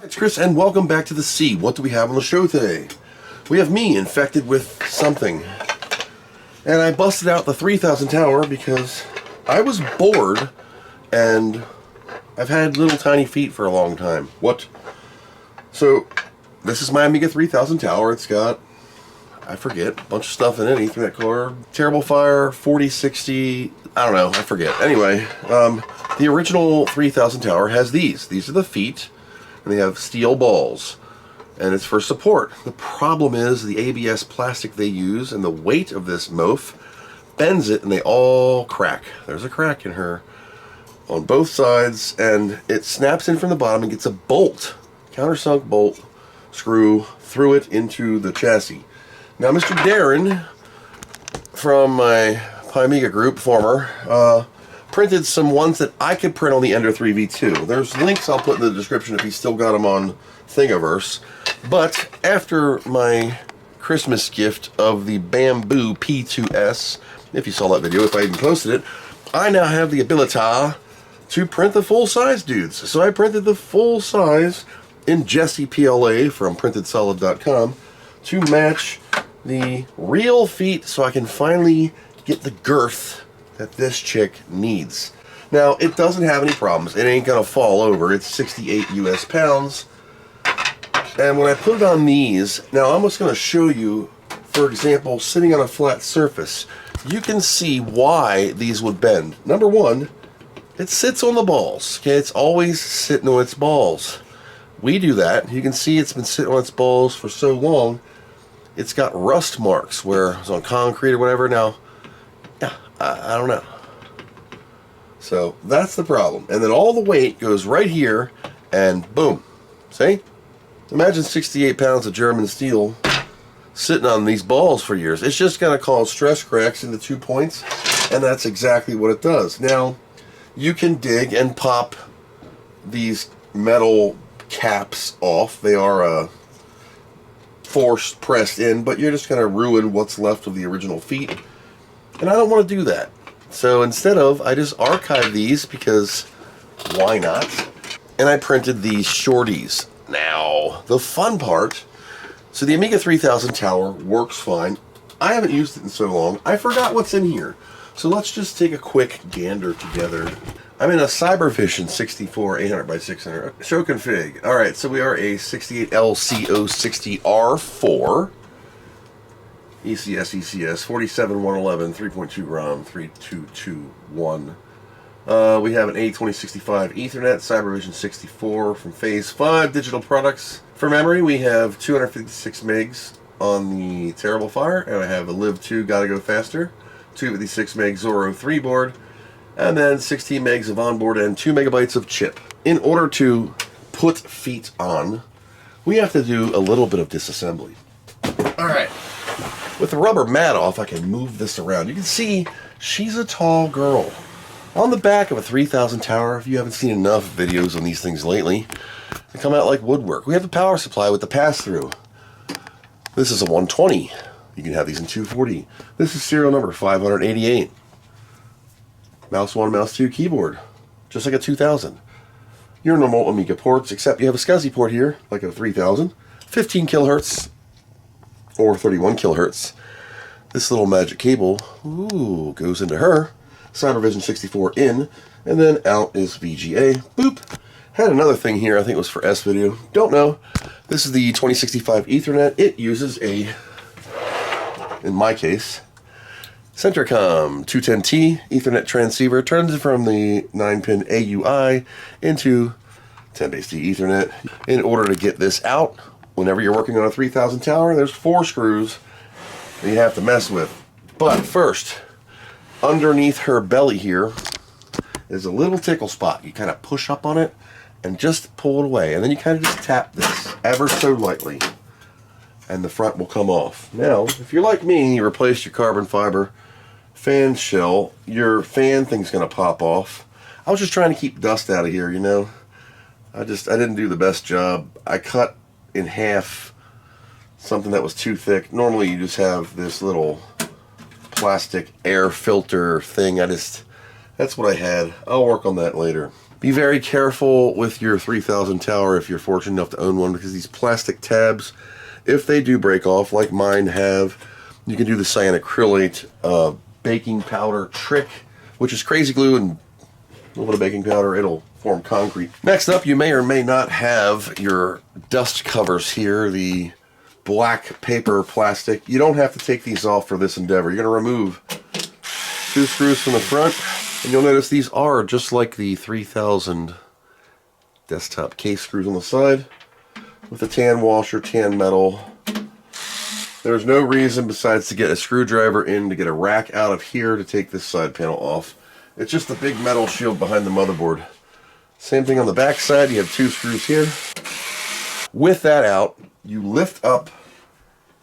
It's Chris and welcome back to the C. What do we have on the show today? We have me infected with something. And I busted out the 3000 tower because I was bored and I've had little tiny feet for a long time. What? So, this is my Amiga 3000 tower. It's got, I forget, a bunch of stuff in it. Ethernet cord, Terrible Fire, 4060, I don't know, I forget. Anyway, the original 3000 tower has these. These are the feet, and they have steel balls, and it's for support. The problem is the ABS plastic they use and the weight of this moaf bends it, and they all crack. There's a crack in her on both sides, and it snaps in from the bottom and gets a bolt, countersunk bolt screw through it into the chassis. Now, Mr. Darren from my Amiga group, former, printed some ones that I could print on the Ender 3v2. There's links I'll put in the description if you still got them on Thingiverse. But after my Christmas gift of the Bamboo P2S, if you saw that video, if I even posted it, I now have the ability to print the full-size dudes. So I printed the full size in JessiePLA from PrintedSolid.com to match the real feet so I can finally get the girth that this chick needs. Now, it doesn't have any problems. It ain't gonna fall over. It's 68 US pounds. And when I put it on these, now I'm just gonna show you, for example, sitting on a flat surface, you can see why these would bend. Number one, it sits on the balls. Okay, it's always sitting on its balls. We do that. You can see it's been sitting on its balls for so long. It's got rust marks where it's on concrete or whatever. Now, yeah, I don't know. So that's the problem. And then all the weight goes right here and boom. See? Imagine 68 pounds of German steel sitting on these balls for years. It's just going to cause stress cracks in the 2 points, and that's exactly what it does. Now, you can dig and pop these metal caps off. They are force pressed in, but you're just going to ruin what's left of the original feet, and I don't want to do that. So instead of, I just archive these because why not? And I printed these shorties. Now, the fun part, so the Amiga 3000 tower works fine. I haven't used it in so long, I forgot what's in here. So let's just take a quick gander together. I'm in a Cybervision 64 800x600. Show config. Alright, so we are a 68LCO60R4. ECS, 47111, 3.2 ROM, 3221. We have an A2065 Ethernet, Cybervision 64 from Phase 5 Digital Products. For memory, we have 256 megs on the Terrible Fire, and I have a Live2 Gotta Go Faster, 256 meg Zorro 3 board, and then 16 megs of onboard and 2 megabytes of chip. In order to put feet on, we have to do a little bit of disassembly. Alright, with the rubber mat off, I can move this around. You can see she's a tall girl. On the back of a 3000 tower, if you haven't seen enough videos on these things lately, they come out like woodwork. We have the power supply with the pass-through. This is a 120. You can have these in 240. This is serial number 588. Mouse 1, mouse 2 keyboard, just like a 2000. Your normal Amiga ports, except you have a SCSI port here, like a 3000. 15 kilohertz or 31 kilohertz. This little magic cable, ooh, goes into her. Cybervision 64 in, and then out is VGA. Boop. Had another thing here, I think it was for S video. Don't know. This is the 2065 Ethernet. It uses a, in my case, Centricom 210T Ethernet transceiver. Turns it from the 9-pin AUI into 10-base-D Ethernet. In order to get this out, whenever you're working on a 3000 tower, there's 4 screws that you have to mess with. But first, underneath her belly here is a little tickle spot. You kind of push up on it and just pull it away. And then you kind of just tap this ever so lightly. And the front will come off. Now, if you're like me, you replace your carbon fiber fan shell, your fan thing's going to pop off. I was just trying to keep dust out of here, you know. I didn't do the best job. I cut in half something that was too thick. Normally you just have this little plastic air filter thing. That's what I had. I'll work on that later. Be very careful with your 3000 tower if you're fortunate enough to own one, because these plastic tabs, if they do break off, like mine have, you can do the cyanacrylate baking powder trick, which is crazy glue and a little bit of baking powder, it'll form concrete. Next up, you may or may not have your dust covers here, the black paper plastic. You don't have to take these off for this endeavor. You're going to remove 2 screws from the front, and you'll notice these are just like the 3000 desktop case screws on the side with the tan washer, tan metal. There's no reason besides to get a screwdriver in to get a rack out of here to take this side panel off. It's just a big metal shield behind the motherboard. Same thing on the back side, you have 2 screws here. With that out, you lift up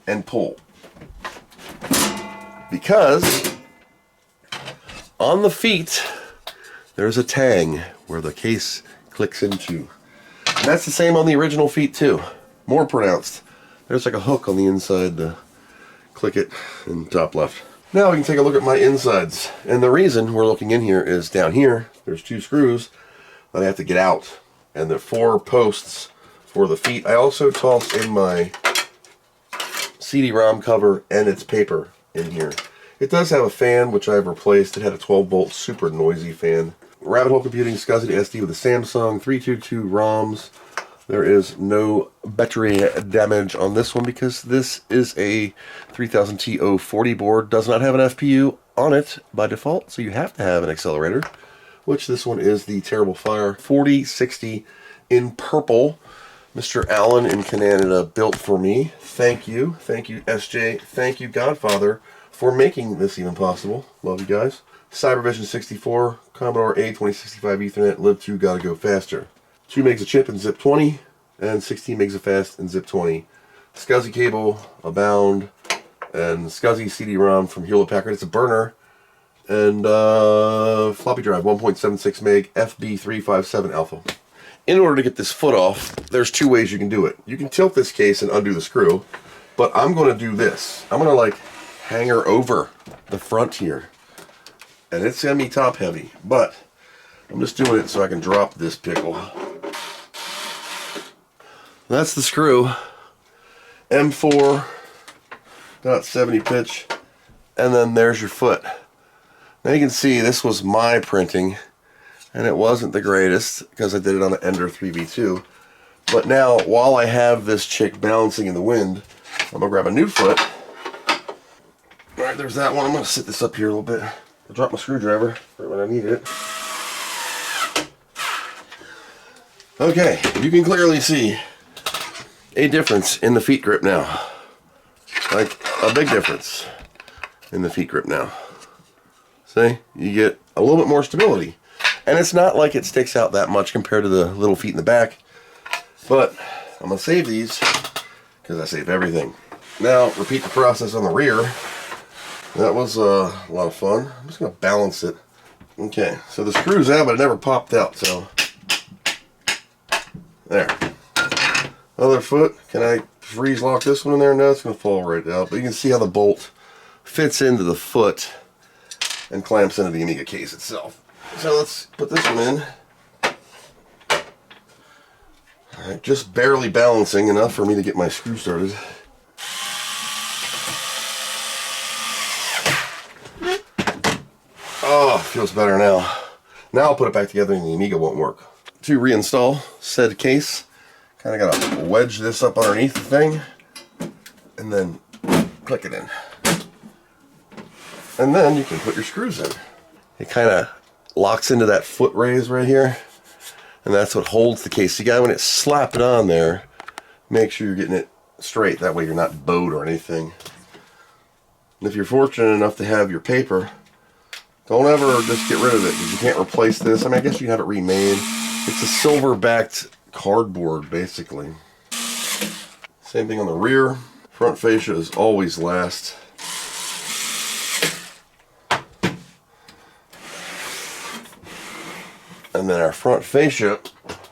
and pull. Because on the feet, there's a tang where the case clicks into. And that's the same on the original feet too. More pronounced. There's like a hook on the inside to click it in the top left. Now we can take a look at my insides. And the reason we're looking in here is down here, there's 2 screws that I have to get out. And the 4 posts for the feet. I also tossed in my CD-ROM cover and its paper in here. It does have a fan, which I've replaced. It had a 12-volt super noisy fan. Rabbit Hole Computing SCSI to SD with a Samsung 322 ROMs. There is no battery damage on this one because this is a 3000 TO40 board. Does not have an FPU on it by default, so you have to have an accelerator, which this one is the Terrible Fire 4060 in purple. Mr. Allen in Canada built for me. Thank you. Thank you, SJ. Thank you, Godfather, for making this even possible. Love you guys. CyberVision 64, Commodore A2065 Ethernet, Live 2, gotta go faster. 2 megs of chip in zip 20, and 16 megs of fast in zip 20. SCSI cable, abound, and SCSI CD-ROM from Hewlett-Packard. It's a burner. And floppy drive, 1.76 meg, FB357 alpha. In order to get this foot off, there's 2 ways you can do it. You can tilt this case and undo the screw, but I'm going to do this. I'm going to like hang her over the front here. And it's going to be top heavy, but I'm just doing it so I can drop this pickle. That's the screw. M4, about 70 pitch, and then there's your foot. Now you can see this was my printing, and it wasn't the greatest because I did it on an Ender 3v2. But now, while I have this chick balancing in the wind, I'm going to grab a new foot. Alright, there's that one. I'm going to sit this up here a little bit. I'll drop my screwdriver right when I need it. Okay, you can clearly see a difference in the feet grip now. Like, a big difference in the feet grip now. See? You get a little bit more stability. And it's not like it sticks out that much compared to the little feet in the back. But I'm going to save these because I save everything. Now, repeat the process on the rear. That was a lot of fun. I'm just going to balance it. Okay, so the screw's out, but it never popped out, so there. Other foot. Can I freeze lock this one in there? No, it's going to fall right out. But you can see how the bolt fits into the foot and clamps into the Amiga case itself. So let's put this one in. Alright, just barely balancing enough for me to get my screw started. Oh, feels better now. Now I'll put it back together and the Amiga won't work. To reinstall said case, kind of gotta wedge this up underneath the thing and then click it in. And then you can put your screws in. It kind of locks into that foot raise right here, and that's what holds the case. You got, when it's slapped on there, make sure you're getting it straight. That way you're not bowed or anything. And if you're fortunate enough to have your paper, don't ever just get rid of it, because you can't replace this. I mean, I guess you can have it remade. It's a silver-backed cardboard, basically. Same thing on the rear. Front fascia is always last. And then our front fascia,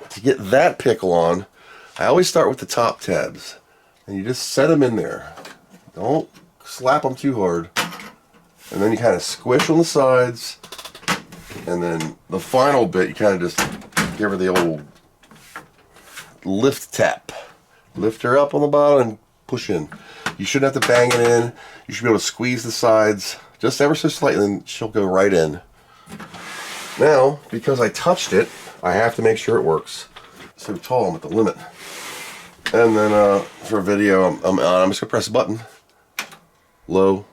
to get that pickle on, I always start with the top tabs. And you just set them in there. Don't slap them too hard. And then you kind of squish on the sides. And then the final bit, you kind of just Give her the old lift tap. Lift her up on the bottom and push in. You shouldn't have to bang it in. You should be able to squeeze the sides just ever so slightly, and she'll go right in. Now, because I touched it, I have to make sure it works. So tall, I'm at the limit. And then for video, I'm just gonna press a button. Low,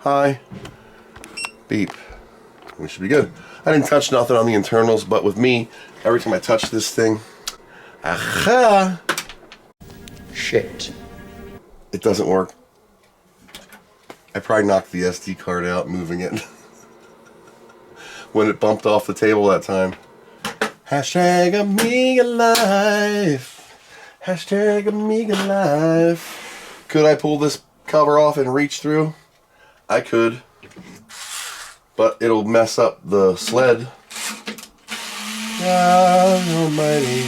high, beep. We should be good. I didn't touch nothing on the internals, but with me, every time I touch this thing, aha! Shit. It doesn't work. I probably knocked the SD card out moving it when it bumped off the table that time. Hashtag AmigaLife. Hashtag AmigaLife. Could I pull this cover off and reach through? I could. But it'll mess up the sled. God almighty.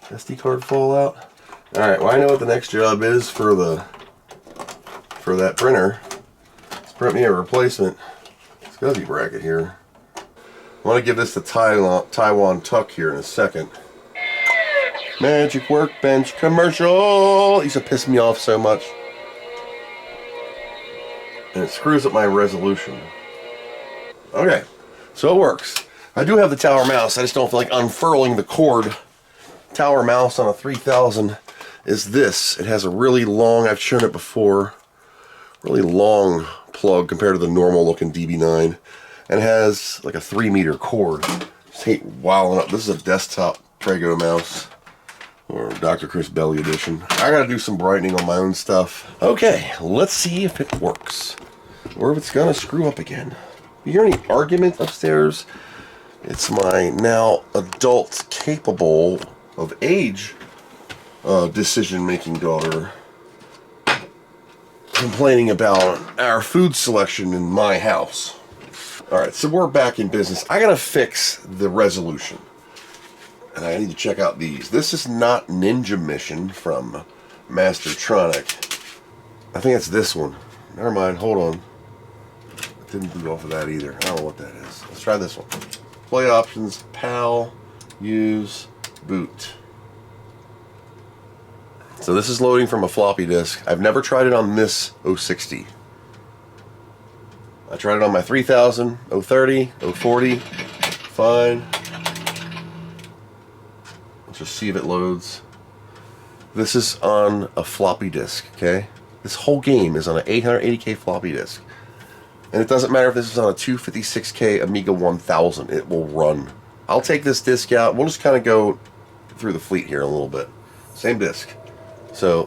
SD card fallout. Alright, well I know what the next job is for that printer. Let's print me a replacement SCSI bracket here. I want to give this the Taiwan tuck here in a second. Magic Workbench commercial! It used to piss me off so much. And it screws up my resolution. Okay, so it works. I do have the tower mouse, I just don't feel like unfurling the cord. Tower mouse on a 3000 is this. It has a really long, I've shown it before, really long plug compared to the normal looking DB9. And it has like a 3-meter cord. Just hate wilding up. This is a desktop Prego mouse. Or Dr. Chris Belly edition. I gotta do some brightening on my own stuff. Okay, let's see if it works. Or if it's gonna screw up again. You hear any argument upstairs? It's my now adult, capable of age decision-making daughter complaining about our food selection in my house. Alright, so we're back in business. I gotta fix the resolution. And I need to check out these. This is not Ninja Mission from Mastertronic. I think it's this one. Never mind, hold on. It didn't boot off of that either. I don't know what that is. Let's try this one. Play options, PAL, use, boot. So this is loading from a floppy disk. I've never tried it on this 060. I tried it on my 3000, 030, 040. Fine. Let's just see if it loads. This is on a floppy disk, okay? This whole game is on an 880K floppy disk. And it doesn't matter if this is on a 256K Amiga 1000, it will run. I'll take this disk out. We'll just kind of go through the fleet here a little bit. Same disk. So,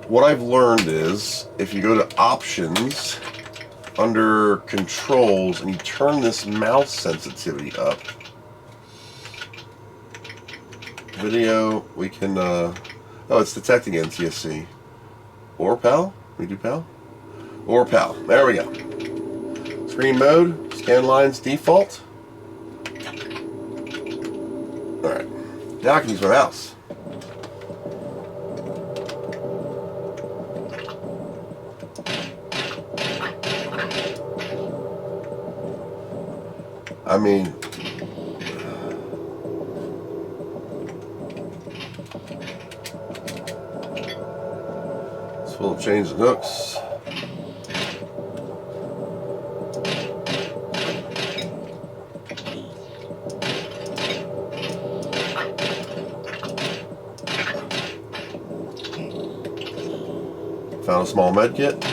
what I've learned is, if you go to Options, under Controls, and you turn this mouse sensitivity up, video, we can, oh, it's detecting NTSC. Or PAL? We do PAL? Or PAL. There we go. Screen mode, scan lines default. Alright. Now I can use my mouse. I mean, we'll change the hooks. Found a small med kit.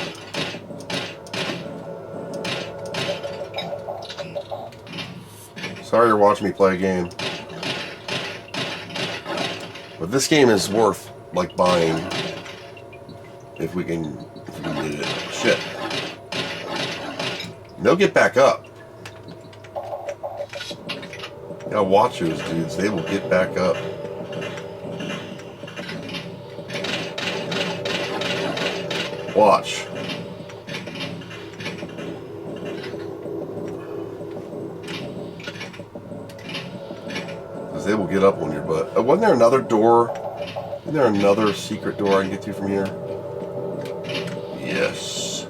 Sorry you're watching me play a game. But this game is worth, like, buying. If we can get it. Shit. They'll get back up. You gotta watch those dudes. They will get back up. Watch. Because they will get up on your butt. Wasn't there another door? Isn't there another secret door I can get to from here? Yes.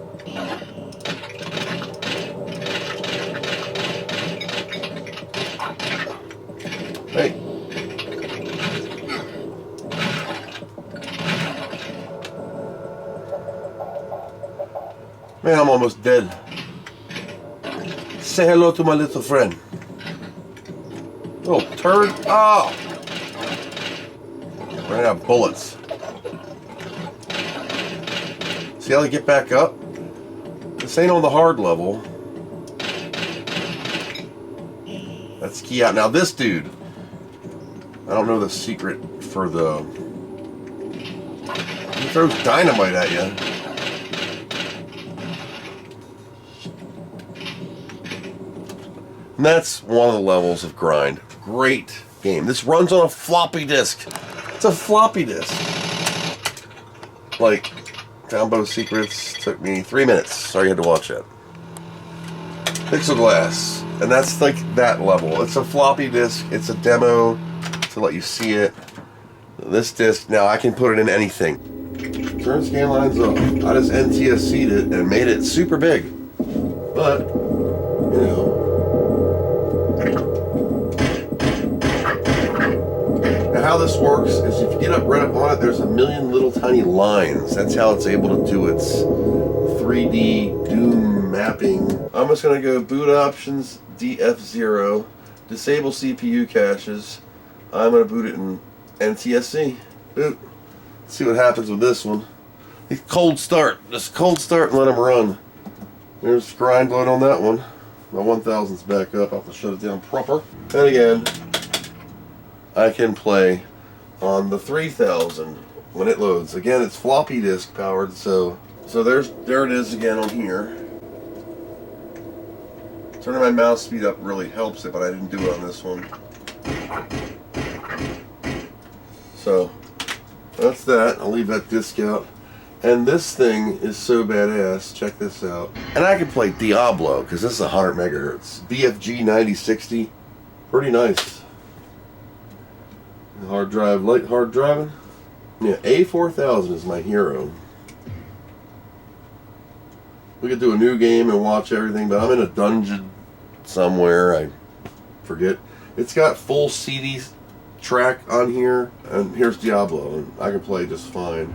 Man, I'm almost dead. Say hello to my little friend. Little turd. Oh! Ran out of bullets. See how they get back up? This ain't on the hard level. That's key out. Now this dude, I don't know the secret for the... He throws dynamite at you. And that's one of the levels of Grind. Great game. This runs on a floppy disk. It's a floppy disk. Like, Combo Secrets took me 3 minutes. Sorry you had to watch that. Pixel Glass. And that's like that level. It's a floppy disk. It's a demo to let you see it. This disk, now I can put it in anything. Turn scan lines off. I just NTSC'd it and made it super big. But, you know. Now how this works is if you get right up on it, there's a million little tiny lines. That's how it's able to do its 3D Doom mapping. I'm just going to go boot options, DF0, disable CPU caches. I'm going to boot it in NTSC. Boot. Let's see what happens with this one. Cold start. Just cold start and let them run. There's grind load on that one. My 1000's back up. I'll have to shut it down proper. And again, I can play on the 3000 when it loads. Again, it's floppy disk powered, so there it is again on here. Turning my mouse speed up really helps it, but I didn't do it on this one. So that's that. I'll leave that disc out. And this thing is so badass. Check this out. And I can play Diablo because this is 100 megahertz. BFG 9060. Pretty nice. Hard drive, light hard driving. Yeah, A4000 is my hero. We could do a new game and watch everything, but I'm in a dungeon somewhere. I forget. It's got full CD track on here, and here's Diablo, and I can play just fine.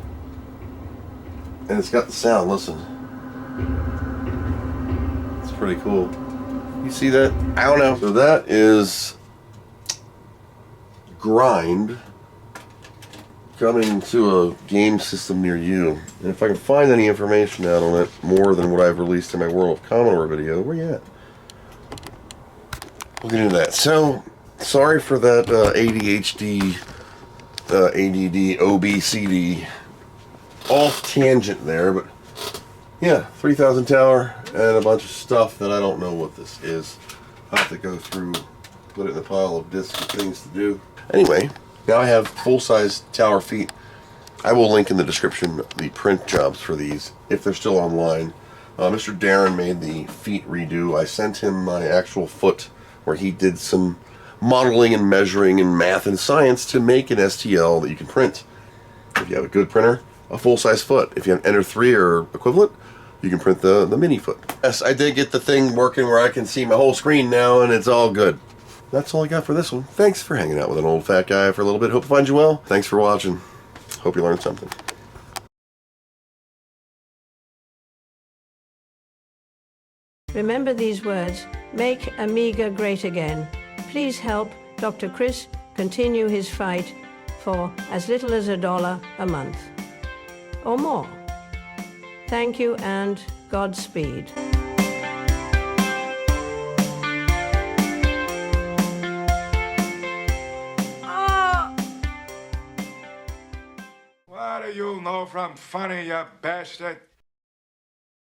And it's got the sound, listen. It's pretty cool. You see that? I don't know. So that is Grind coming to a game system near you. And if I can find any information out on it more than what I've released in my World of Commodore video, where you at? We'll get into that. So, sorry for that ADHD, ADD, OBCD off tangent there, but yeah, 3000 tower and a bunch of stuff that I don't know what this is. I'll have to go through, put it in the pile of discs and things to do. Anyway, now I have full-size tower feet. I will link in the description the print jobs for these if they're still online. Mr. Darren made the feet redo. I sent him my actual foot where he did some modeling and measuring and math and science to make an STL that you can print. If you have a good printer, a full-size foot. If you have Enter 3 or equivalent, you can print the mini foot. Yes, I did get the thing working where I can see my whole screen now, and it's all good. That's all I got for this one. Thanks for hanging out with an old fat guy for a little bit. Hope to find you well. Thanks for watching. Hope you learned something. Remember these words. Make Amiga great again. Please help Dr. Chris continue his fight for as little as $1 a month. Or more. Thank you and Godspeed. What do you know from funny, you bastard?